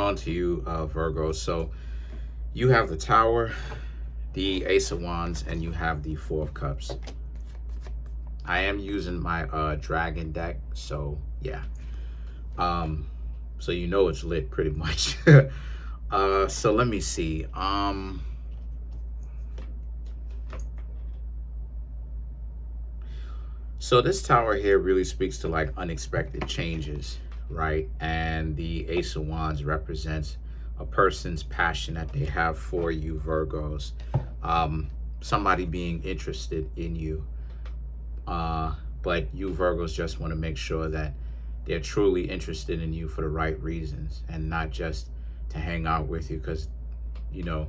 on to you, Virgo. So you have the Tower, the Ace of Wands, and you have the Four of Cups. I am using my dragon deck, so yeah. So you know it's lit pretty much. So let me see. So this Tower here really speaks to like unexpected changes, right? And the Ace of Wands represents a person's passion that they have for you, Virgos. Somebody being interested in you. But you Virgos just want to make sure that they're truly interested in you for the right reasons and not just to hang out with you because, you know,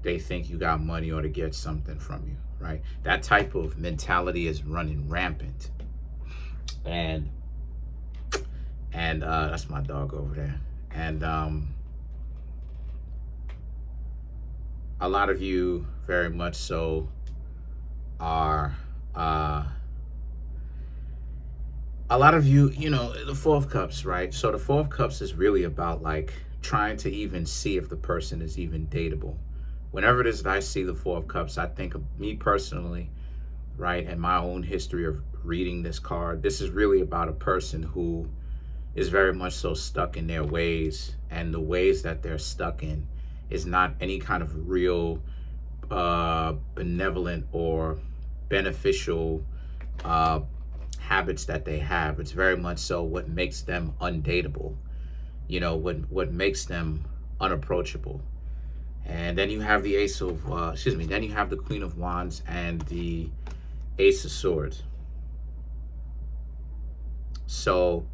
they think you got money or to get something from you, right? That type of mentality is running rampant. And that's my dog over there. And a lot of you very much so are a lot of you, you know, the Four of Cups, right? So the Four of Cups is really about like trying to even see if the person is even dateable. Whenever it is that I see the Four of Cups, I think of me personally, right, and my own history of reading this card. This is really about a person who is very much so stuck in their ways, and the ways that they're stuck in is not any kind of real benevolent or beneficial habits that they have. It's very much so what makes them undateable, you know, what makes them unapproachable. And then you have the Ace of, then you have the Queen of Wands and the Ace of Swords. So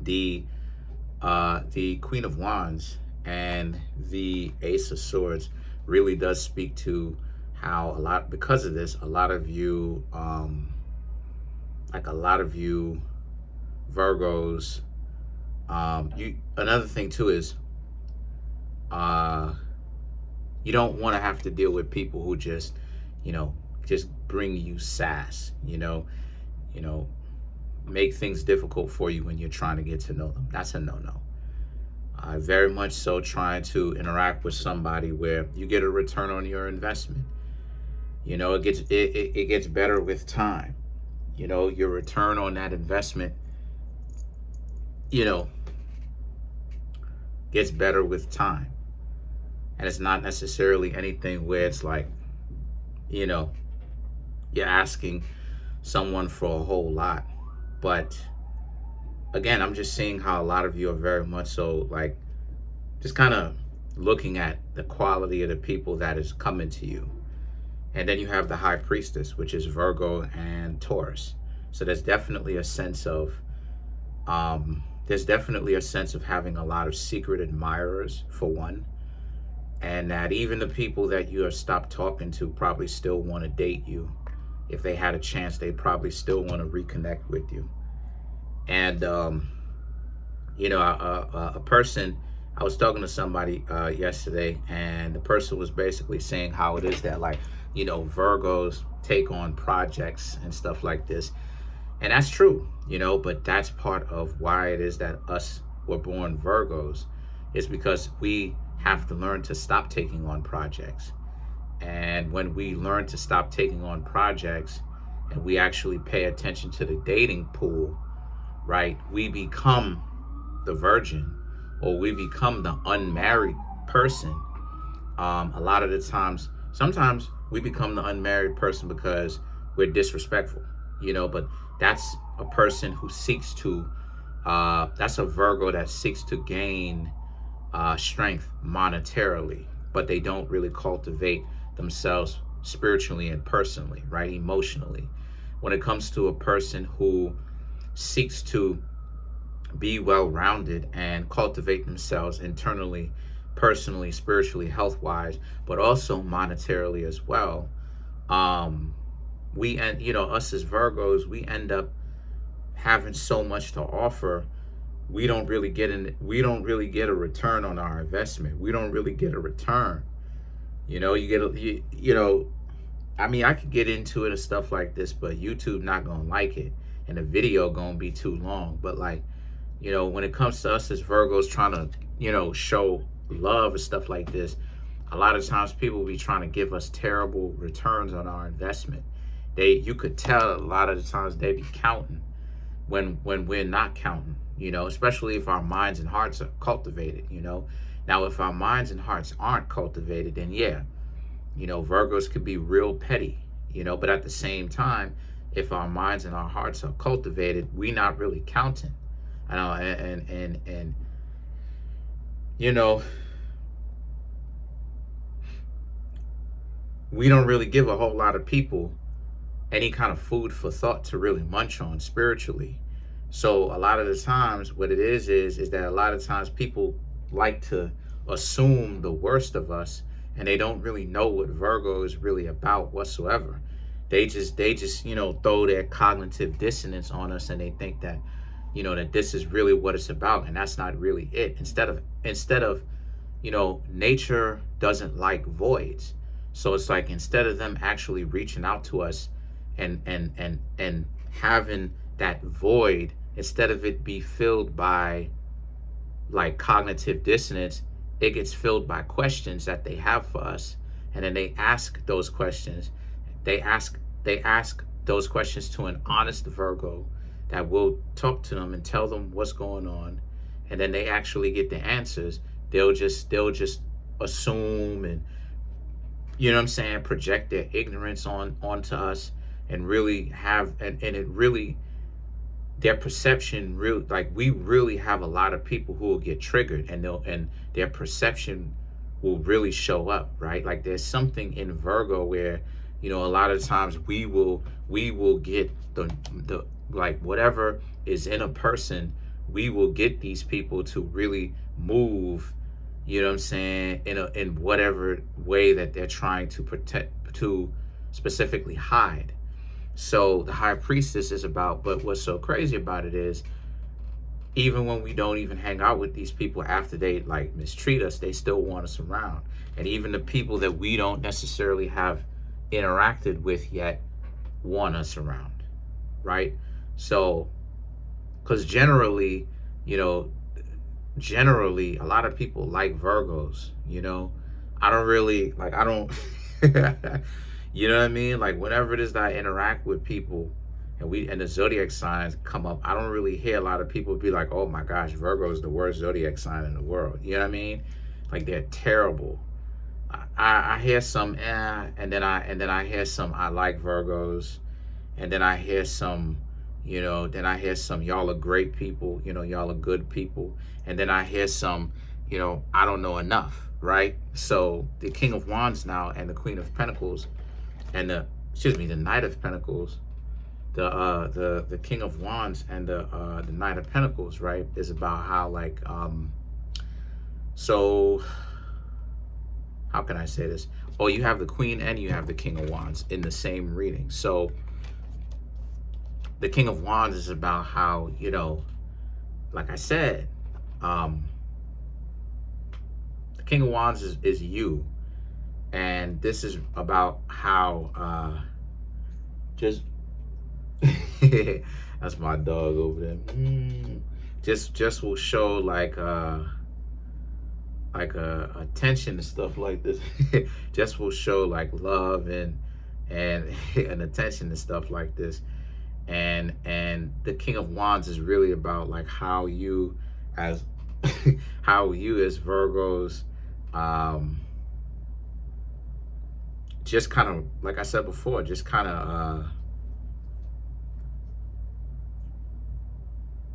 the Queen of Wands and the Ace of Swords really does speak to how because of this, a lot of you Virgos, another thing too is you don't want to have to deal with people who just, you know, just bring you sass, you know, make things difficult for you when you're trying to get to know them. That's a no-no. I very much so trying to interact with somebody where you get a return on your investment. You know, it gets better with time. You know, your return on that investment, you know, gets better with time. And it's not necessarily anything where it's like, you know, you're asking someone for a whole lot. But again, I'm just seeing how a lot of you are very much so like just kind of looking at the quality of the people that is coming to you. And then you have the High Priestess, which is Virgo and Taurus. So there's definitely a sense of having a lot of secret admirers, for one. And that even the people that you have stopped talking to probably still want to date you. If they had a chance, they probably still want to reconnect with you. And, you know, a person, I was talking to somebody yesterday, and the person was basically saying how it is that, like, you know, Virgos take on projects and stuff like this. And that's true, you know, but that's part of why it is that us were born Virgos, is because we have to learn to stop taking on projects. And when we learn to stop taking on projects and we actually pay attention to the dating pool, right, we become the virgin, or we become the unmarried person. A lot of the times, sometimes we become the unmarried person because we're disrespectful, you know, but that's a person who seeks to, that's a Virgo that seeks to gain strength monetarily, but they don't really cultivate themselves spiritually and personally, right, emotionally. When it comes to a person who seeks to be well-rounded and cultivate themselves internally, personally, spiritually, health-wise, but also monetarily as well, you know, us as Virgos, we end up having so much to offer. We don't really get a return on our investment. We don't really get a return. You know, you know, I mean, I could get into it and stuff like this, but YouTube not gonna like it, and the video gonna be too long. But like, you know, when it comes to us as Virgos trying to show love and stuff like this, a lot of times people will be trying to give us terrible returns on our investment. You could tell a lot of the times they be counting when we're not counting, especially if our minds and hearts are cultivated. Now, if our minds and hearts aren't cultivated, then yeah, Virgos could be real petty, but at the same time, if our minds and our hearts are cultivated, we not really counting. I know, and you know, we don't really give a whole lot of people any kind of food for thought to really munch on spiritually. So a lot of the times what it is that a lot of times people like to assume the worst of us, and they don't really know what Virgo is really about whatsoever. They just throw their cognitive dissonance on us, and they think that that this is really what it's about, and that's not really it. Instead of nature doesn't like voids. So it's like, instead of them actually reaching out to us and having that void, instead of it be filled by like cognitive dissonance, it gets filled by questions that they have for us. And then they ask those questions. They ask those questions to an honest Virgo that will talk to them and tell them what's going on. And then they actually get the answers. They'll just assume and project their ignorance onto us, and really have and it really, their perception really, like, we really have a lot of people who will get triggered, and their perception will really show up, right? Like, there's something in Virgo where a lot of times we will get the like, whatever is in a person, we will get these people to really move, in whatever way that they're trying to protect, to specifically hide. So the high priestess is about, but what's so crazy about it is, even when we don't even hang out with these people, after they like mistreat us, they still want us around. And even the people that we don't necessarily have interacted with yet want us around, right? So, because generally, a lot of people like Virgos. I don't really like, I don't you know what I mean? Like, whenever it is that I interact with people and the zodiac signs come up, I don't really hear a lot of people be like, oh my gosh, Virgo is the worst zodiac sign in the world. You know what I mean? Like, they're terrible. I hear some and then I hear some I like Virgos, and then I hear some y'all are great people, y'all are good people, and then I hear some I don't know enough, right? So the King of Wands now and the Queen of Pentacles and the Knight of Pentacles, the King of Wands and the Knight of Pentacles, right, is about how, like, so how can I say this? Oh, you have the Queen and you have the King of Wands in the same reading. So the King of Wands is about how, like I said, the King of Wands is you. And this is about how just that's my dog over there. Just will show like attention and stuff like this. Just will show like love and attention and stuff like this. And the King of Wands is really about like how you as Virgos just kind of, like I said before, just kind of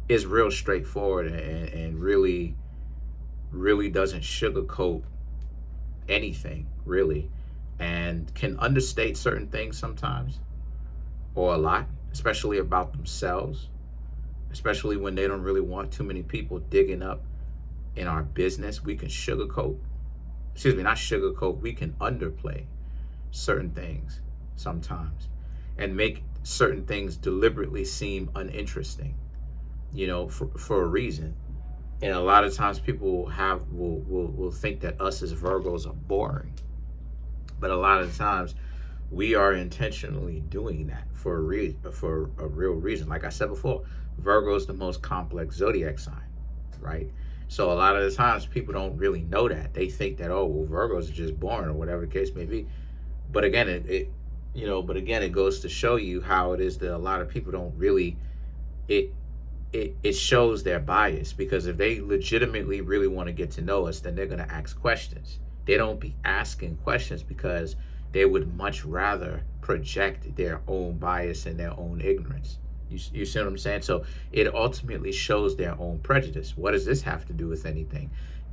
is real straightforward and really doesn't sugarcoat anything, really, and can understate certain things sometimes, or a lot, especially about themselves, especially when they don't really want too many people digging up in our business. We can not sugarcoat, we can underplay certain things sometimes and make certain things deliberately seem uninteresting, for a reason. And a lot of times people will think that us as Virgos are boring, but a lot of times we are intentionally doing that for a real reason. Like I said before, Virgo is the most complex zodiac sign, right? So a lot of the times people don't really know that. They think that, oh, well, Virgos are just boring or whatever the case may be. But again, it goes to show you how it is that a lot of people don't really, it it shows their bias, because if they legitimately really want to get to know us, then they're going to ask questions. They don't be asking questions because they would much rather project their own bias and their own ignorance. You see what I'm saying? So it ultimately shows their own prejudice. What does this have to do with anything?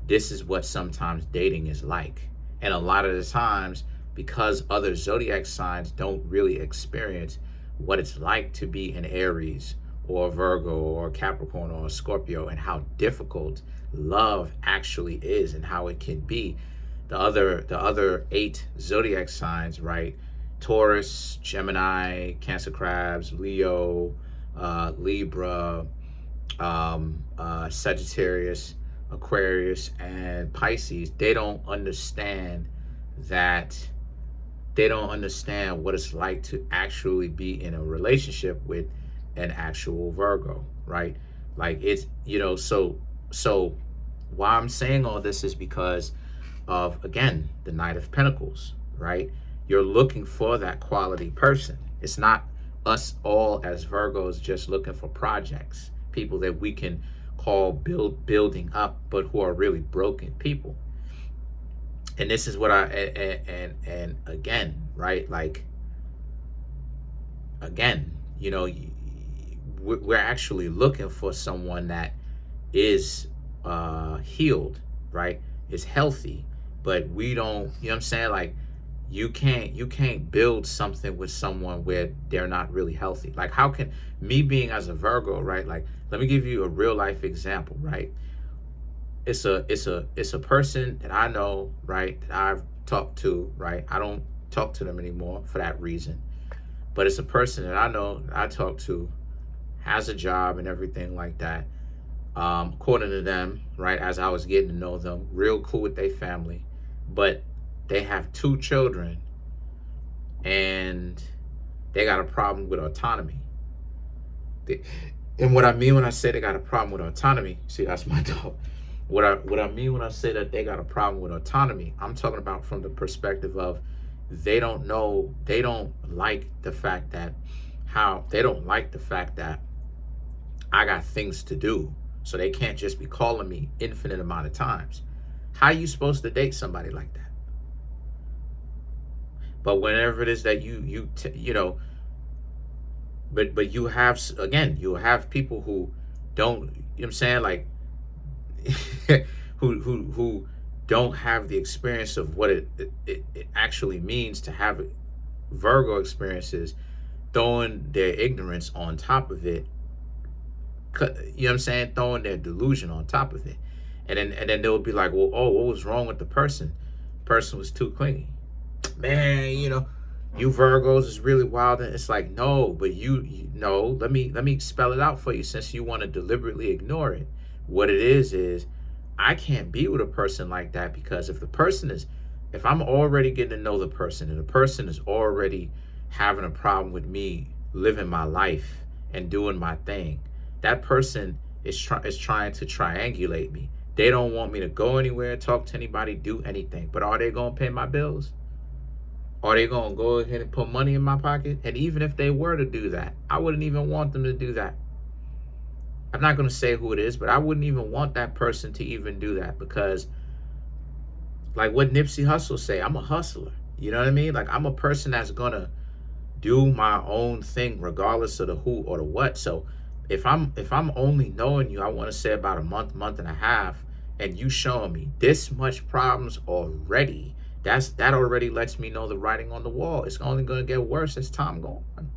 This is what sometimes dating is like. And a lot of the times, because other zodiac signs don't really experience what it's like to be an Aries or Virgo or Capricorn or Scorpio, and how difficult love actually is and how it can be. The other 8 zodiac signs, right? Taurus, Gemini, Cancer, Crabs, Leo, Libra, Sagittarius, Aquarius, and Pisces. They don't understand that. They don't understand what it's like to actually be in a relationship with an actual Virgo, right? Like, it's, so why I'm saying all this is because of, again, the Knight of Pentacles, right? You're looking for that quality person. It's not us all as Virgos just looking for projects, people that we can call building up, but who are really broken people. And this is what and again, right? Like, again, we're actually looking for someone that is healed, right? Is healthy, but we don't, you know what I'm saying? Like, you can't build something with someone where they're not really healthy. Like, how can me being as a Virgo, right? Like, let me give you a real life example, right? It's a person that I know, right? That I've talked to, right? I don't talk to them anymore for that reason. But it's a person that I know, that I talk to, has a job and everything like that. According to them, right, as I was getting to know them, real cool with their family. But they have 2 children, and they got a problem with autonomy. And what I mean when I say they got a problem with autonomy, see, that's my dog. What I mean when I say that they got a problem with autonomy, I'm talking about from the perspective of they don't like the fact that I got things to do, so they can't just be calling me infinite amount of times. How are you supposed to date somebody like that? But whenever it is that but you have, again, you have people who don't, you know what I'm saying, like, who don't have the experience of what it actually means to have Virgo experiences, throwing their ignorance on top of it. You know what I'm saying? Throwing their delusion on top of it. And then they'll be like, well, oh, what was wrong with the person? The person was too clingy. Man, you Virgos is really wild. And it's like, no, but you know, let me spell it out for you, since you want to deliberately ignore it. What it is I can't be with a person like that, because if I'm already getting to know the person, and the person is already having a problem with me living my life and doing my thing, that person is trying to triangulate me. They don't want me to go anywhere, talk to anybody, do anything. But are they going to pay my bills? Are they going to go ahead and put money in my pocket? And even if they were to do that, I wouldn't even want them to do that. I'm not going to say who it is, but I wouldn't even want that person to even do that, because, like what Nipsey Hussle say, I'm a hustler. You know what I mean? Like, I'm a person that's going to do my own thing regardless of the who or the what. So if I'm only knowing you, I want to say about a month and a half, and you showing me this much problems already, that already lets me know the writing on the wall. It's only going to get worse as time goes on.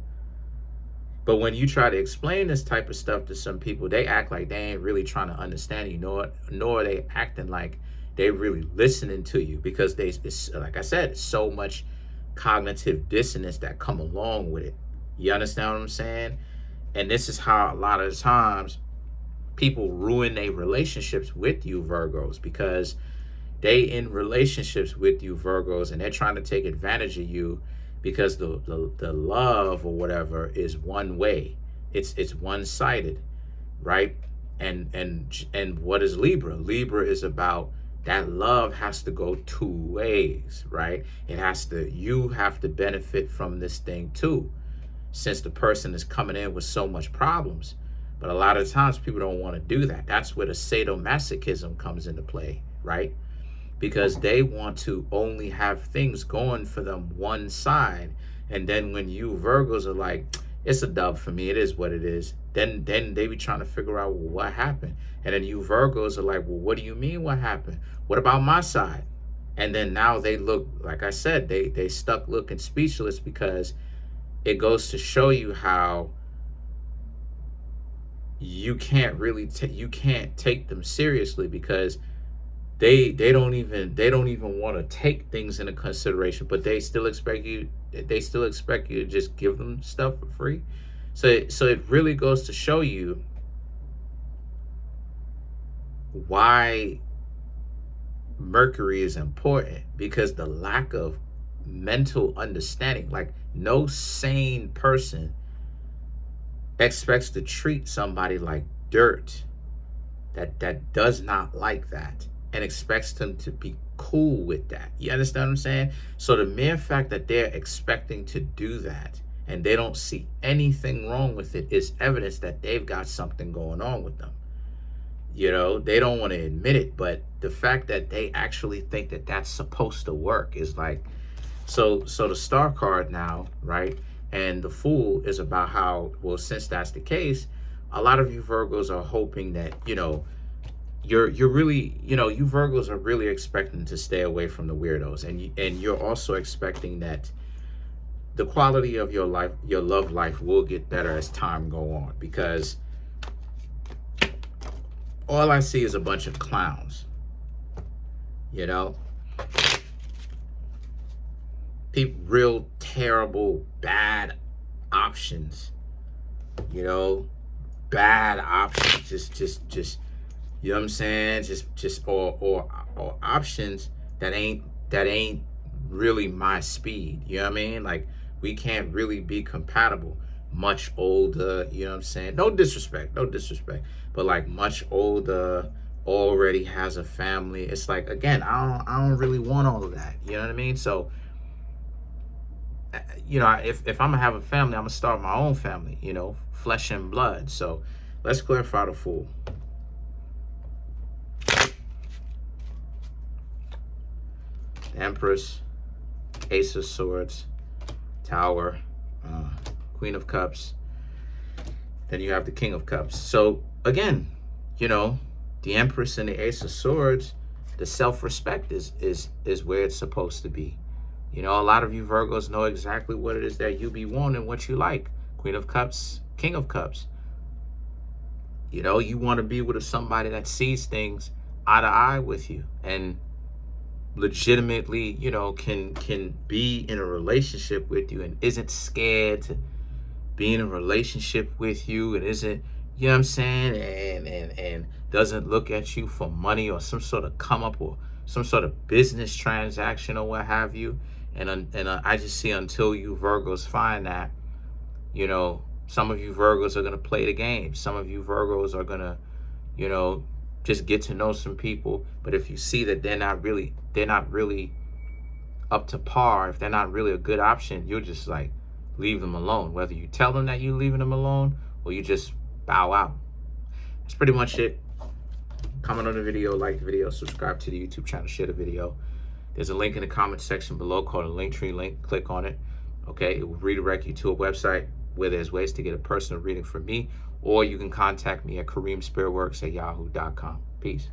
But when you try to explain this type of stuff to some people, they act like they ain't really trying to understand you, nor are they acting like they really listening to you, because it's, like I said, so much cognitive dissonance that come along with it. You understand what I'm saying? And this is how a lot of times people ruin their relationships with you Virgos, because they in relationships with you Virgos, and they're trying to take advantage of you, because the love or whatever is one way. It's one-sided, right? And what is Libra? Libra is about that love has to go two ways, right? You have to benefit from this thing too, since the person is coming in with so much problems. But a lot of times people don't want to do that. That's where the sadomasochism comes into play, right? Because they want to only have things going for them one side. And then when you Virgos are like, it's a dub for me, it is what it is, then they be trying to figure out, well, what happened? And then you Virgos are like, well, what do you mean what happened? What about my side? And then now they look, like I said, they stuck looking speechless, because it goes to show you how you can't really you can't take them seriously, because they don't even want to take things into consideration, but they still expect you to just give them stuff for free. So it really goes to show you why Mercury is important, because the lack of mental understanding, like no sane person expects to treat somebody like dirt that does not like that, and expects them to be cool with that. You understand what I'm saying? So the mere fact that they're expecting to do that and they don't see anything wrong with it is evidence that they've got something going on with them. You know, they don't want to admit it, but the fact that they actually think that that's supposed to work is like, so the star card now, right? And the Fool is about how, well, since that's the case, a lot of you Virgos are hoping that, you know, you're really, you know, you Virgos are really expecting to stay away from the weirdos, and you're also expecting that the quality of your life, your love life, will get better as time go on, because all I see is a bunch of clowns, you know, people, real terrible, bad options, you know, bad options, just you know what I'm saying? Just or options that ain't really my speed. You know what I mean? Like, we can't really be compatible. Much older, you know what I'm saying? No disrespect, but like much older, already has a family. It's like, again, I don't really want all of that. You know what I mean? So, you know, if I'm gonna have a family, I'm gonna start my own family. You know, flesh and blood. So let's clarify the Fool. Empress, Ace of Swords, Tower, Queen of Cups. Then you have the King of Cups. So again, you know, the Empress and the Ace of Swords, the self-respect is where it's supposed to be. You know, a lot of you Virgos know exactly what it is that you be wanting, what you like. Queen of Cups, King of Cups. You know, you want to be with somebody that sees things eye to eye with you, and legitimately, you know, can be in a relationship with you, and isn't scared to be in a relationship with you, and isn't, you know what I'm saying, and doesn't look at you for money or some sort of come up or some sort of business transaction or what have you. And I just see, until you Virgos find that, you know, some of you Virgos are going to play the game. Some of you Virgos are going to, you know, just get to know some people. But if you see that they're not really up to par, if they're not really a good option, you'll just like leave them alone. Whether you tell them that you're leaving them alone or you just bow out. That's pretty much it. Comment on the video, like the video, subscribe to the YouTube channel, share the video. There's a link in the comment section below called a Linktree link. Click on it. Okay, it will redirect you to a website where there's ways to get a personal reading from me, or you can contact me at Kareemspiritworks@yahoo.com. Peace.